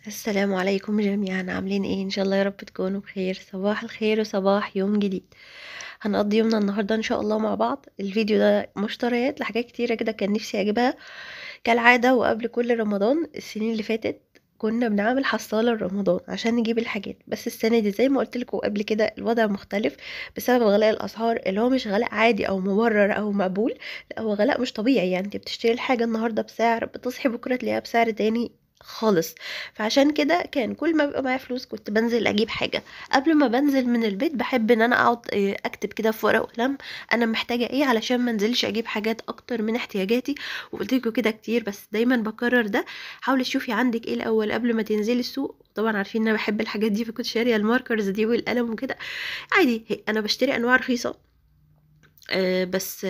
السلام عليكم جميعا، عاملين ايه؟ ان شاء الله يا رب تكونوا بخير. صباح الخير وصباح يوم جديد. هنقضي يومنا النهارده ان شاء الله مع بعض. الفيديو ده مشتريات لحاجات كتيره كده كان نفسي اجيبها كالعاده. وقبل كل رمضان السنين اللي فاتت كنا بنعمل حصاله رمضان عشان نجيب الحاجات، بس السنه دي زي ما قلت لكم قبل كده الوضع مختلف بسبب غلاء الاسعار، اللي هو مش غلاء عادي او مبرر او مقبول، لا هو غلاء مش طبيعي. يعني انت بتشتري الحاجه النهارده بسعر، بتصحي بكره تلاقيها بسعر تاني خالص. فعشان كده كان كل ما بيبقى معايا فلوس كنت بنزل اجيب حاجه. قبل ما بنزل من البيت بحب ان انا اقعد اكتب كده في ورقه وقلم انا محتاجه ايه، علشان ما انزلش اجيب حاجات اكتر من احتياجاتي. وقلت لكم كده كتير بس دايما بكرر ده. حاولي تشوفي عندك ايه الاول قبل ما تنزلي السوق. طبعا عارفين ان انا بحب الحاجات دي، فكنت شاريه الماركرز دي والقلم وكده. عادي، انا بشتري انواع رخيصه. بس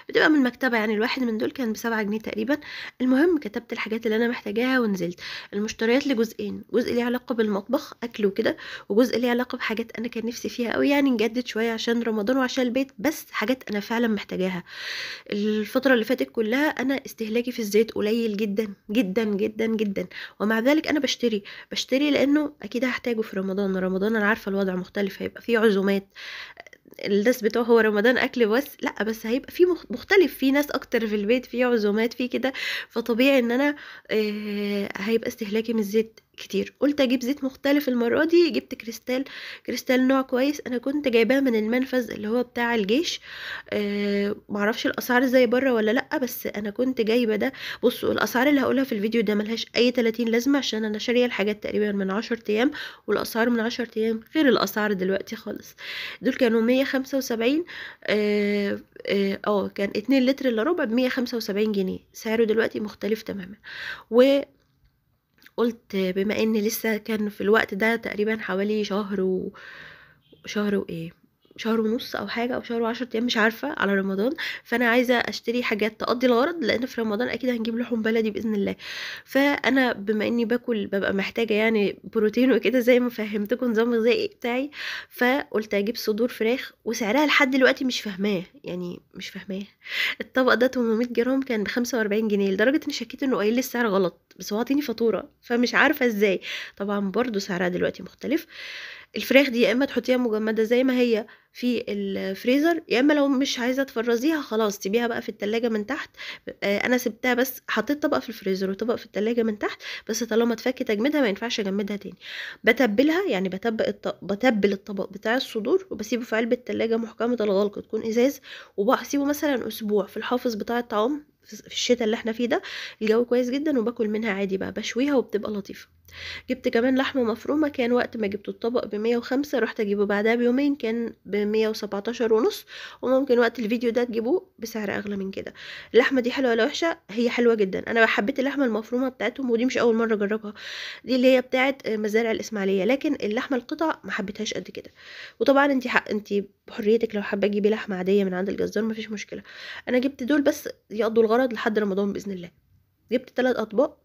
بتبقى من مكتبة. يعني الواحد من دول كان ب7 جنيه تقريبا. المهم كتبت الحاجات اللي أنا محتاجاها ونزلت. المشتريات لجزئين: جزء ليه علاقة بالمطبخ أكل وكده، وجزء ليه علاقة بحاجات أنا كان نفسي فيها أوي، يعني نجدد شوية عشان رمضان وعشان البيت، بس حاجات أنا فعلا محتاجاها. الفترة اللي فاتت كلها أنا استهلاكي في الزيت قليل جدا جدا جدا جدا، ومع ذلك أنا بشتري لأنه أكيد هحتاجه في رمضان. أنا عارفة الوضع مختلف، هيبقى فيه عزومات. الناس بتوع هو رمضان اكل بس، لا بس هيبقى في مختلف، في ناس اكتر في البيت، في عزومات في كده. فطبيعي ان انا هيبقى استهلاكي من الزيت كتير. قلت اجيب زيت مختلف المره دي، جبت كريستال نوع كويس. انا كنت جايباه من المنفذ اللي هو بتاع الجيش. معرفش الاسعار زي بره ولا لا، بس انا كنت جايبه ده. بصوا الاسعار اللي هقولها في الفيديو ده ملهاش اي 30 لازمه، عشان انا شاريه الحاجات تقريبا من 10 ايام، والاسعار من 10 ايام غير الاسعار دلوقتي خالص. دول كانوا 175. كان 2 لتر الا ربع ب175 جنيه، سعره دلوقتي مختلف تماما. وقلت بما ان لسه كان في الوقت ده تقريبا حوالي شهر وايه، شهر ونص او حاجه، او شهر و10 ايام مش عارفه على رمضان. فانا عايزه اشتري حاجات تقضي الغرض، لان في رمضان اكيد هنجيب لحوم بلدي باذن الله. فانا بما اني باكل ببقى محتاجه يعني بروتين وكده، زي ما فهمتكم نظام الغذائي بتاعي. فقلت اجيب صدور فراخ، وسعرها لحد دلوقتي مش فاهماه، يعني مش فاهماه. الطبق ده 800 جرام كان ب45 جنيه، لدرجه اني شكيت انه قايل لي السعر غلط، بس هو عاطيني فاتوره فمش عارفه ازاي. طبعا برضو سعرها دلوقتي مختلف. الفراخ دي يا اما تحطيها مجمده زي ما هي في الفريزر، يا اما لو مش عايزه تفرزيها خلاص تسيبيها بقى في التلاجة من تحت. انا سبتها، بس حطيت طبق في الفريزر وطبق في التلاجة من تحت، بس طالما اتفك تجميدها ما ينفعش اجمدها تاني. بتبلها، يعني بتبل الطبق بتاع الصدور وبسيبه في علبة تلاجة محكمة الغلق تكون ازاز، وبسيبه مثلا اسبوع في الحافظ بتاع الطعام في الشتاء اللي احنا فيه ده. الجو كويس جدا وباكل منها عادي بقى، بشويها وبتبقى لطيفة. جبت كمان لحمة مفرومة، كان وقت ما جبت الطبق ب105، رحت اجيبه بعدها بيومين كان ب117 ونص. وممكن وقت الفيديو ده تجيبوه بسعر اغلى من كده. اللحمة دي حلوة ولا وحشة؟ هي حلوة جدا. انا حبيت اللحمة المفرومة بتاعتهم، ودي مش اول مرة اجربها. دي اللي هي بتاعت مزارع الاسماعيلية، لكن اللحمة القطع ما حبيتهاش قد كده. وطبعا انت بحريتك، لو حابة تجيبي لحمة عادية من عند الجزار مفيش مشكلة. انا جبت دول بس يقضوا الغرض لحد رمضان باذن الله. جبت 3 اطباق.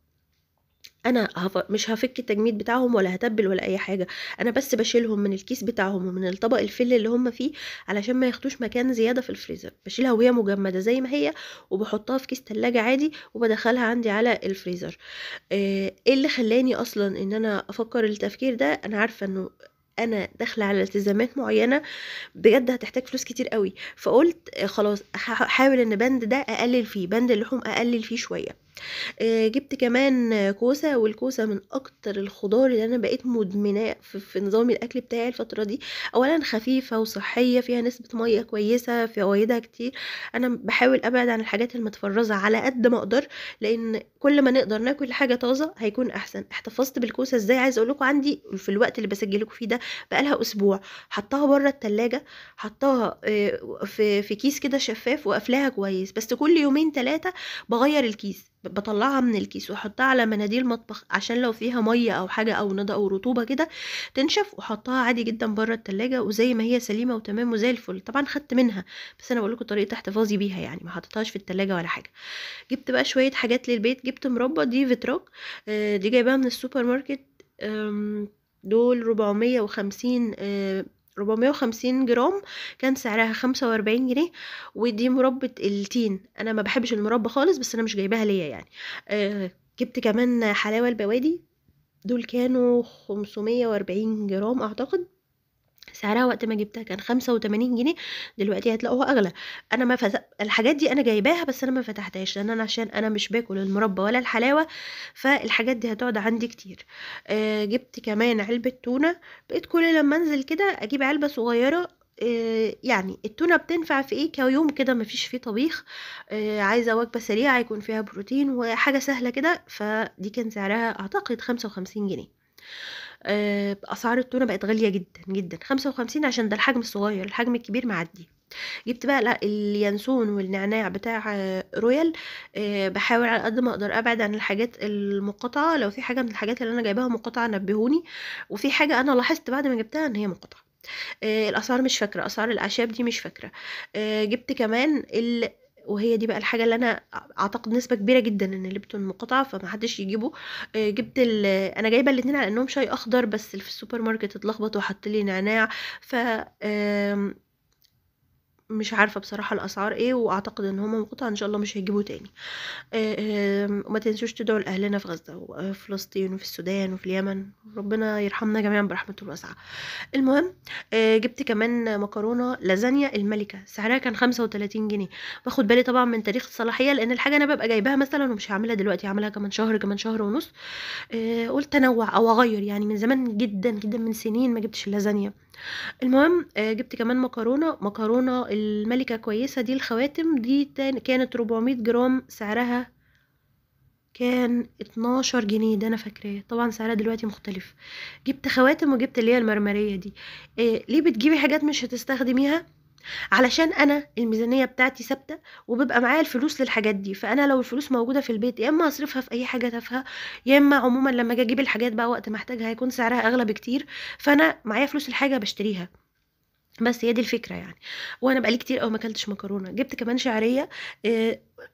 انا مش هفك التجميد بتاعهم ولا هتبل ولا اي حاجه. انا بس بشيلهم من الكيس بتاعهم ومن الطبق الفل اللي هم فيه، علشان ما ياخدوش مكان زياده في الفريزر. بشيلها وهي مجمده زي ما هي، وبحطها في كيس تلاجة عادي وبدخلها عندي على الفريزر. ايه اللي خلاني اصلا ان انا افكر التفكير ده؟ انا عارفه انه انا داخله على التزامات معينه بجد هتحتاج فلوس كتير قوي. فقلت خلاص هحاول ان بند ده اقلل فيه، بند اللحوم اقلل فيه شويه. جبت كمان كوسة، والكوسة من أكتر الخضار اللي أنا بقيت مدمناه في نظام الأكل بتاعي الفترة دي. أولا خفيفة وصحية، فيها نسبة مية كويسة، فوائدها كتير. أنا بحاول أبعد عن الحاجات المتفرزة على قد ما أقدر، لأن كل ما نقدر ناكل حاجة طازة هيكون أحسن. احتفظت بالكوسة إزاي؟ عايزة أقول لكم عندي في الوقت اللي بسجل لكم فيه ده بقالها أسبوع. حطها بره التلاجة، حطها في كيس كده شفاف وقفلها كويس، بس كل يومين 3 بغير الكيس، بطلعها من الكيس واحطها على مناديل مطبخ عشان لو فيها ميه او حاجه او ندى او رطوبه كده تنشف، واحطها عادي جدا بره التلاجة وزي ما هي سليمه وتمام وزي الفل. طبعا خدت منها، بس انا بقول لكم طريقه احتفاظي بيها، يعني ما حطيتهاش في التلاجة ولا حاجه. جبت بقى شويه حاجات للبيت. جبت مربى دي فيتراك، دي جايباها من السوبر ماركت. دول 450 جرام، كان سعرها 45 جنيه. ودي مربى التين، انا ما بحبش المربى خالص، بس انا مش جايباها ليا يعني. جبت كمان حلاوة البوادي، دول كانوا 540 جرام اعتقد. سعرها وقت ما جبتها كان 85 جنيه، دلوقتي هتلاقوها اغلى. انا ما الحاجات دي انا جايباها بس انا ما فتحتهاش، لان انا عشان انا مش باكل المربى ولا الحلاوه، فالحاجات دي هتقعد عندي كتير. جبت كمان علبه تونه، بقيت كل لما انزل كده اجيب علبه صغيره. يعني التونه بتنفع في ايه؟ كيوم كده مفيش فيه طبيخ، عايزه وجبه سريعه يكون فيها بروتين وحاجه سهله كده، فدي كان سعرها اعتقد 55 جنيه. اسعار التونه بقت غاليه جدا جدا، 55 عشان ده الحجم الصغير، الحجم الكبير معدي. جبت بقى لا اليانسون والنعناع بتاع رويال. بحاول على قد ما اقدر ابعد عن الحاجات المقاطعه، لو في حاجه من الحاجات اللي انا جايباها مقاطعه نبهوني، وفي حاجه انا لاحظت بعد ما جبتها ان هي مقاطعه. الاسعار مش فاكره، اسعار الاعشاب دي مش فاكره. جبت كمان وهي دي بقى الحاجه اللي انا اعتقد نسبه كبيره جدا ان ليبتون مقاطعه فمحدش يجيبه. جبت انا جايبه الاتنين على انهم شاي اخضر، بس اللي في السوبر ماركت اتلخبط وحط لي نعناع. ف مش عارفه بصراحه الاسعار ايه، واعتقد ان هما مقاطعه ان شاء الله مش هيجيبوا تاني. وما تنسوش تدعوا لاهلنا في غزه وفي فلسطين وفي السودان وفي اليمن، ربنا يرحمنا جميعا برحمته الواسعه. المهم، جبت كمان مكرونه لازانيا الملكه، سعرها كان 35 جنيه. باخد بالي طبعا من تاريخ الصلاحيه، لان الحاجه انا ببقى جايباها مثلا ومش هعملها دلوقتي، هعملها كمان شهر كمان شهر ونص. قلت انوع او اغير، يعني من زمان جدا جدا من سنين ما جبتش اللازانيا. المهم، جبت كمان مكرونه الملكه كويسه دي، الخواتم دي كانت 400 جرام، سعرها كان 12 جنيه، ده انا فاكراه، طبعا سعرها دلوقتي مختلف. جبت خواتم وجبت اللي هي المرمريه دي. ليه بتجيبي حاجات مش هتستخدميها؟ علشان انا الميزانيه بتاعتي ثابته، وبيبقى معايا الفلوس للحاجات دي، فانا لو الفلوس موجوده في البيت يا اما هصرفها في اي حاجه تافهه، يا اما عموما لما اجي اجيب الحاجات بقى وقت ما احتاجها هيكون سعرها اغلى بكتير، فانا معايا فلوس الحاجه بشتريها. بس هي دي الفكره يعني. وانا بقالي كتير قوي ما اكلتش مكرونه. جبت كمان شعريه.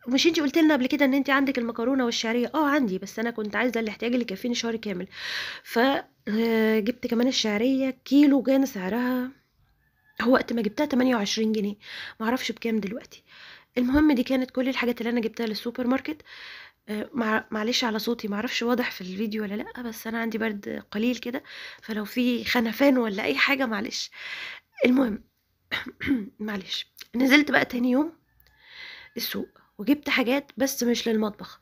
مش انتي قلت لنا قبل كده ان انتي عندك المكرونه والشعريه؟ عندي، بس انا كنت عايزه الاحتياج اللي يكفيني شهر كامل. ف جبت كمان الشعريه كيلو، كان سعرها هو وقت ما جبتها 28 جنيه، معرفش بكام دلوقتي. المهم دي كانت كل الحاجات اللي انا جبتها للسوبر ماركت. معلش على صوتي، معرفش واضح في الفيديو ولا لا، بس انا عندي برد قليل كده، فلو في خنفان ولا اي حاجه معلش. المهم معلش. نزلت بقى تاني يوم السوق وجبت حاجات بس مش للمطبخ،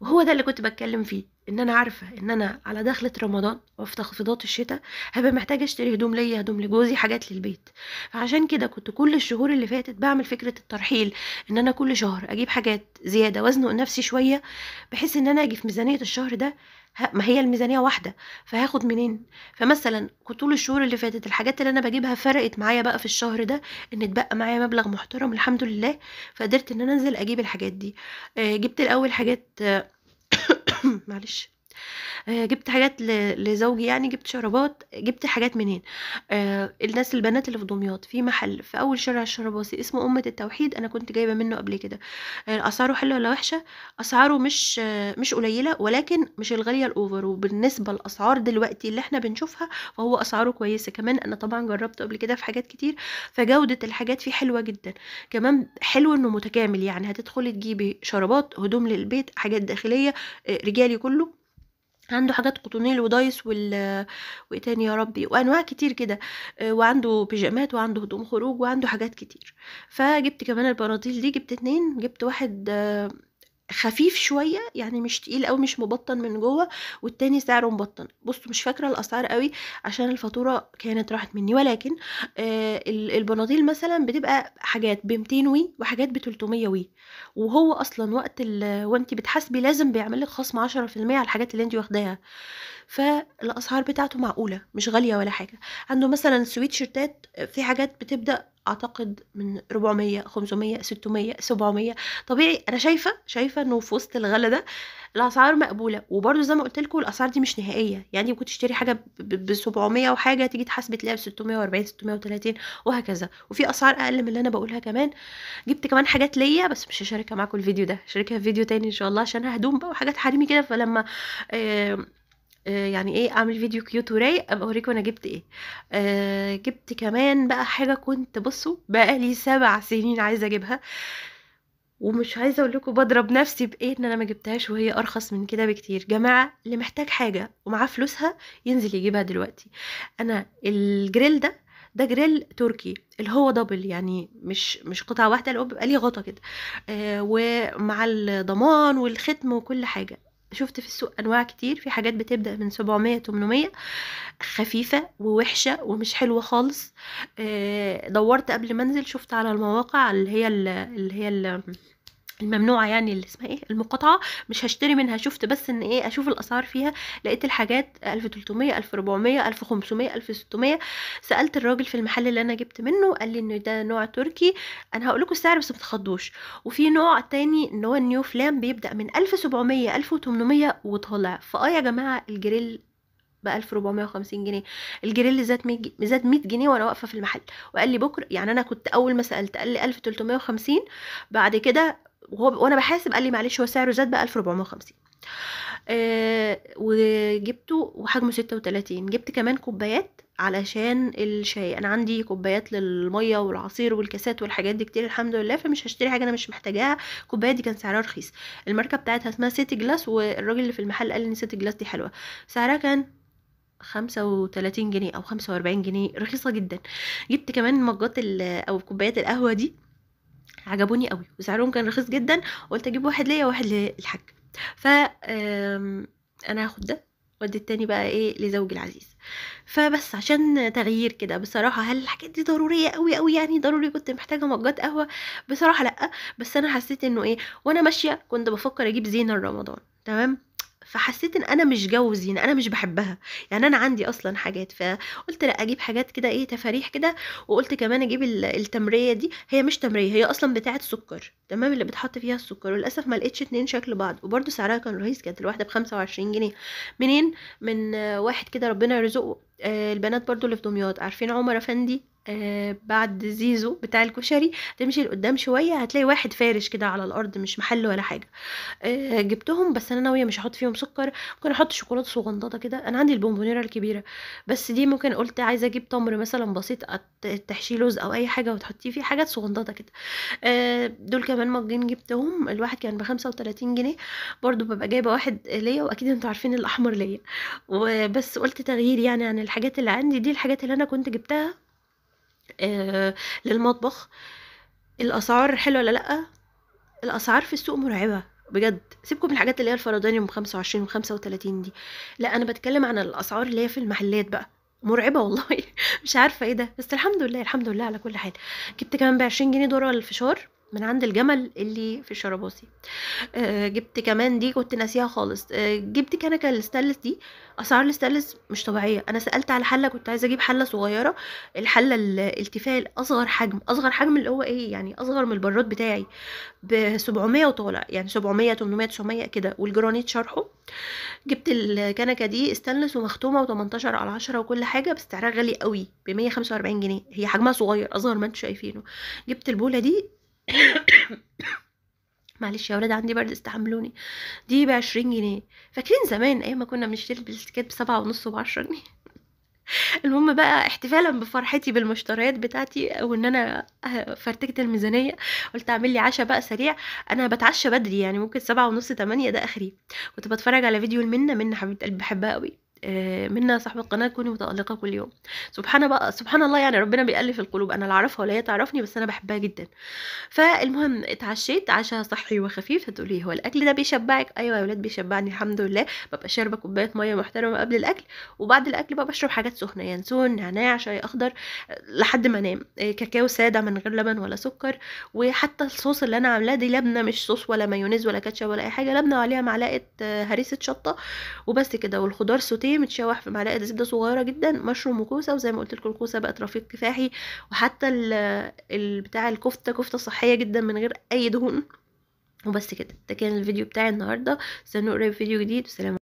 وهو ده اللي كنت بتكلم فيه، ان انا عارفه ان انا على دخلة رمضان وفي تخفيضات الشتاء هبقى محتاجه اشتري هدوم ليا، هدوم لجوزي، حاجات للبيت. فعشان كده كنت كل الشهور اللي فاتت بعمل فكره الترحيل، ان انا كل شهر اجيب حاجات زياده وازنق نفسي شويه، بحيث ان انا اجي في ميزانيه الشهر ده. ما هي الميزانيه واحده، فهاخد منين؟ فمثلا كنت طول الشهور اللي فاتت الحاجات اللي انا بجيبها فرقت معايا بقى في الشهر ده، ان اتبقى معايا مبلغ محترم الحمد لله، فقدرت ان انا انزل اجيب الحاجات دي. جبت الاول حاجات معلش. جبت حاجات لزوجي، يعني جبت شرابات. جبت حاجات منين؟ الناس البنات اللي في دمياط في محل في اول شارع الشرباصي اسمه أمة التوحيد، انا كنت جايبه منه قبل كده. اسعاره حلوه ولا وحشه؟ اسعاره مش قليله، ولكن مش الغاليه الاوفر، وبالنسبه للاسعار دلوقتي اللي احنا بنشوفها فهو اسعاره كويسه. كمان انا طبعا جربته قبل كده في حاجات كتير، فجوده الحاجات فيه حلوه جدا. كمان حلو انه متكامل، يعني هتدخلي تجيبي شرابات، هدوم للبيت، حاجات داخليه، رجالي كله، عنده حاجات قطنيل ودايس وايه تاني يا ربي، وانواع كتير كده. وعنده بيجامات وعنده هدوم خروج وعنده حاجات كتير. فجبت كمان البناطيل دي، جبت اتنين. جبت واحد خفيف شويه، يعني مش تقيل قوي، مش مبطن من جوه، والتاني سعره مبطن. بصوا مش فاكره الاسعار قوي عشان الفاتوره كانت راحت مني، ولكن البناطيل مثلا بتبقى حاجات ب 200 وي وحاجات ب 300 وي، وهو اصلا وانت بتحاسبي لازم بيعمل لك خصم 10% على الحاجات اللي انت واخداها. فالاسعار بتاعته معقوله، مش غاليه ولا حاجه. عنده مثلا سويت شيرتات، في حاجات بتبدا اعتقد من 400 500 600 700. طبيعي انا شايفه انه في وسط الغلا ده الاسعار مقبوله، وبرده زي ما قلت لكم الاسعار دي مش نهائيه، يعني ممكن تشتري حاجه ب 700 وحاجه، تيجي تحاسبي تلاقيها ب 640 630 وهكذا، وفي اسعار اقل من اللي انا بقولها كمان. جبت كمان حاجات ليا بس مش هشاركها معاكم الفيديو ده، هشاركها في فيديو تاني ان شاء الله، عشان هدوم بقى وحاجات حريمي كده، فلما يعني ايه اعمل فيديو كيوت ورايق ابقى اوريكم انا جبت ايه. جبت كمان بقى حاجه كنت بصوا بقى لي 7 سنين عايزه اجيبها، ومش عايزه اقول لكم بضرب نفسي بايه ان انا ما جبتهاش وهي ارخص من كده بكتير. جماعه اللي محتاج حاجه ومعاه فلوسها ينزل يجيبها دلوقتي. انا الجريل ده جريل تركي اللي هو دبل، يعني مش قطعه واحده، اللي هو بيبقى ليه غطا كده، ومع الضمان والختم وكل حاجه. شفت في السوق انواع كتير، في حاجات بتبدا من 700 800، خفيفه ووحشه ومش حلوه خالص. دورت قبل ما انزل، شفت على المواقع اللي هي الممنوعة، يعني اللي اسمها ايه، المقاطعة. مش هشتري منها، شفت بس ان ايه، اشوف الاسعار فيها. لقيت الحاجات 1300 1400 1500 1600. سألت الراجل في المحل اللي انا جبت منه، قال لي ان ده نوع تركي. انا هقول لكم السعر بس ما تخضوش. وفي نوع تاني ان هو النيو فلام بيبدأ من 1700 1800 وطالع. يا جماعة الجريل ب 1450 جنيه. الجريل زاد 100 جنيه وانا واقفه في المحل. وقال لي بكره، يعني انا كنت اول ما سالت قال لي 1350. بعد كده وانا بحاسب قال لي معلش هو سعره زاد بقى 1450. وجبته وحجمه 36. جبت كمان كوبايات علشان الشاي. انا عندي كوبايات للميه والعصير والكاسات والحاجات دي كتير الحمد لله، فمش هشتري حاجه انا مش محتاجاها. الكوبايه دي كان سعرها رخيص، الماركه بتاعتها اسمها سيتي جلاس، والراجل اللي في المحل قال لي ان سيتي جلاس دي حلوه. سعرها كان 35 جنيه او 45 جنيه، رخيصه جدا. جبت كمان مجات او كوبايات القهوه دي، عجبوني قوي وسعرهم كان رخيص جدا. قلت اجيب واحد ليا وواحد للحاج. ف انا هاخد ده وادي التاني بقى ايه لزوجي العزيز. فبس عشان تغيير كده بصراحه. هل الحاجات دي ضروريه قوي قوي؟ يعني ضروري كنت محتاجه مجات قهوه؟ بصراحه لا. بس انا حسيت انه ايه، وانا ماشيه كنت بفكر اجيب زينه لرمضان، تمام. فحسيت ان انا مش جو زينه، انا مش بحبها. يعني انا عندي اصلا حاجات، فقلت لا اجيب حاجات كده ايه تفاريح كده. وقلت كمان اجيب التمريه دي، هي مش تمريه، هي اصلا بتاعه سكر، تمام، اللي بتحط فيها السكر. وللاسف ما لقيتش اتنين شكل بعض، وبرده سعرها كان رخيص، كانت الواحده ب25 جنيه. منين؟ من واحد كده ربنا يرزقه. البنات برضو اللي في دمياط عارفين عمر افندي، بعد زيزو بتاع الكشري، تمشي لقدام شويه هتلاقي واحد فارش كده على الارض، مش محل ولا حاجه. جبتهم، بس انا ناويه مش هحط فيهم سكر. ممكن احط شوكولاته صغنطه كده، انا عندي البونبونيره الكبيره. بس دي ممكن قلت عايزه اجيب تمر مثلا بسيط، تحشيه لوز او اي حاجه وتحطيه فيه حاجات صغنطه كده. دول كمان مجين جبتهم، الواحد كان ب35 جنيه. برضو ببقى جايبه واحد ليا، واكيد انتوا عارفين الاحمر ليا. وبس قلت تغيير يعني عن الحاجات اللي عندي دي، الحاجات اللي انا كنت جبتها للمطبخ. الاسعار حلوه ولا لا؟ الاسعار في السوق مرعبه بجد. سيبكم من الحاجات اللي هي الفرداني ام 25 و35 دي، لا انا بتكلم عن الاسعار اللي هي في المحلات بقى، مرعبه والله. مش عارفه ايه ده، بس الحمد لله الحمد لله على كل حال. جبت كمان ب20 جنيه ذره الفشار من عند الجمل اللي في الشرابوسي. جبت كمان دي كنت ناسيها خالص. جبت كنكه الستانلس دي. اسعار الستانلس مش طبيعيه. انا سالت على حله، كنت عايزه اجيب حله صغيره، الحله التيفال اصغر حجم، اصغر حجم اللي هو ايه يعني اصغر من البراد بتاعي، ب700 وطالع، يعني 700 800 900 كده، والجرانيت شرحه. جبت الكنكه دي استانلس ومختومه و18 على 10 وكل حاجه، بس سعرها غالي قوي ب 145 جنيه. هي حجمها صغير اصغر ما انتم شايفينه. جبت البوله دي. معلش يا ولاد عندي برد استحملوني. دي ب20 جنيه. فاكرين زمان ايام ما كنا بنشتري البلاستيكات ب7.5 و10 جنيه؟ المهم بقى احتفالا بفرحتي بالمشتريات بتاعتي، او ان انا فرتكت الميزانيه، قلت اعمل لي عشاء بقى سريع. انا بتعشى بدري، يعني ممكن 7:30 8 ده اخري. كنت بتفرج على فيديو منة حبيبه قلبي بحبها قوي. منة صاحبة القناة كوني متألقة كل يوم. سبحان الله، يعني ربنا بيألف القلوب. أنا لا أعرفها ولا هي تعرفني، بس أنا بحبها جدا. فالمهم اتعشيت عشاء صحي وخفيف. هتقولي هو الاكل ده بيشبعك؟ ايوه يا ولاد بيشبعني الحمد لله. ببقى شاربه كوبايه ميه محترمه قبل الاكل، وبعد الاكل بقى بشرب حاجات سخنه، ينسون، نعناع، شاي اخضر، لحد ما انام. كاكاو ساده من غير لبن ولا سكر. وحتى الصوص اللي انا عاملاه دي لبنه، مش صوص ولا مايونيز ولا كاتشب ولا اي حاجه، لبنه وعليها معلقه هريسه شطه وبس كده. والخضار سوتيه متشوح في معلقه زبده صغيره جدا، مشروم وكوسه. وزي ما قلت لكم الكوسه بقت رفيق كفاحي. وحتى بتاع الكفته كفته صحيه جدا من غير اي دهون. وبس كده، ده كان الفيديو بتاعي النهارده. استنوا قريب فيديو جديد، وسلام.